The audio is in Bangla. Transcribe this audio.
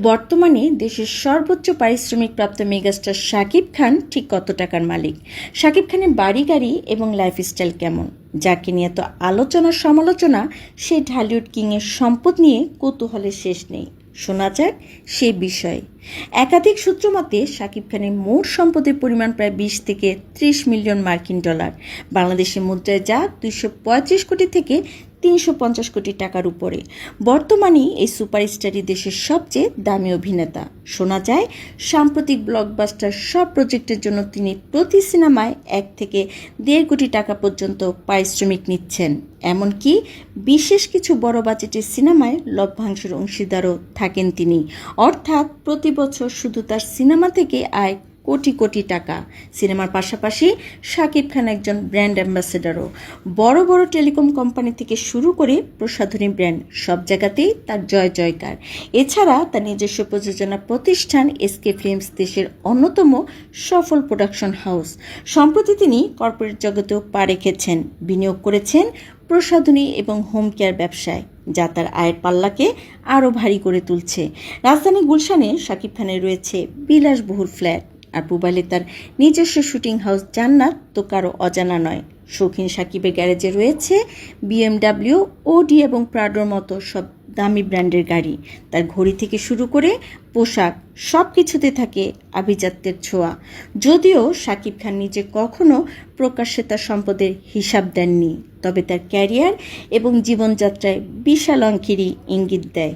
বর্তমানে দেশের সর্বোচ্চ পারিশ্রমিকপ্রাপ্ত মেগাস্টার শাকিব খান ঠিক কত টাকার মালিক? শাকিব খানের বাড়ি গাড়ি এবং লাইফস্টাইল কেমন? যাকে নিয়ে তো আলোচনা সমালোচনা, সেই ঢালিউড কিংয়ের সম্পদ নিয়ে কৌতূহলের শেষ নেই। শোনা যাক সে বিষয়ে। একাধিক সূত্র মতে শাকিব খানের মোট সম্পদের পরিমাণ প্রায় 20 থেকে 30 মিলিয়ন মার্কিন ডলার, বাংলাদেশের মুদ্রায় যা 235 কোটি থেকে 350 কোটি টাকার উপরে। বর্তমানে এই সুপারস্টারই দেশের সবচেয়ে দামি অভিনেতা। শোনা যায় সাম্প্রতিক ব্লকবাস্টার সব প্রজেক্টের জন্য তিনি প্রতি সিনেমায় 1 থেকে 1.5 কোটি টাকা পর্যন্ত পারিশ্রমিক নিচ্ছেন। এমনকি বিশেষ কিছু বড় বাজেটের সিনেমায় লভ্যাংশের অংশীদারও থাকেন তিনি। অর্থাৎ প্রতি বছর শুধু তার সিনেমা থেকে আয় কোটি কোটি টাকা। সিনেমার পাশাপাশি শাকিব খান একজন ব্র্যান্ড অ্যাম্বাসেডারও। বড় বড় টেলিকম কোম্পানি থেকে শুরু করে প্রসাধনী ব্র্যান্ড, সব জায়গাতেই তার জয় জয়কার। এছাড়া তার নিজস্ব প্রযোজনা প্রতিষ্ঠান এসকে ফিল্মস দেশের অন্যতম সফল প্রোডাকশন হাউস। সম্প্রতি তিনি কর্পোরেট জগতেও পা রেখেছেন, বিনিয়োগ করেছেন প্রসাধনী এবং হোম কেয়ার ব্যবসায়, যা তার আয়ের পাল্লাকে আরও ভারী করে তুলছে। রাজধানী গুলশানে শাকিব খানের রয়েছে বিলাসবহুল ফ্ল্যাট, আর পুবাইলে তার নিজস্ব শুটিং হাউস জান্নাত তো কারো অজানা নয়। শৌখিন শাকিবের গ্যারেজে রয়েছে BMW, ওডি এবং প্রাডোর মতো সব দামি ব্র্যান্ডের গাড়ি। তার ঘড়ি থেকে শুরু করে পোশাক, সব কিছুতে থাকে আভিজাত্যের ছোঁয়া। যদিও শাকিব খান নিজে কখনো প্রকাশ্যে তার সম্পদের হিসাব দেননি, তবে তার ক্যারিয়ার এবং জীবনযাত্রায় বিশাল অঙ্কেরই ইঙ্গিত দেয়।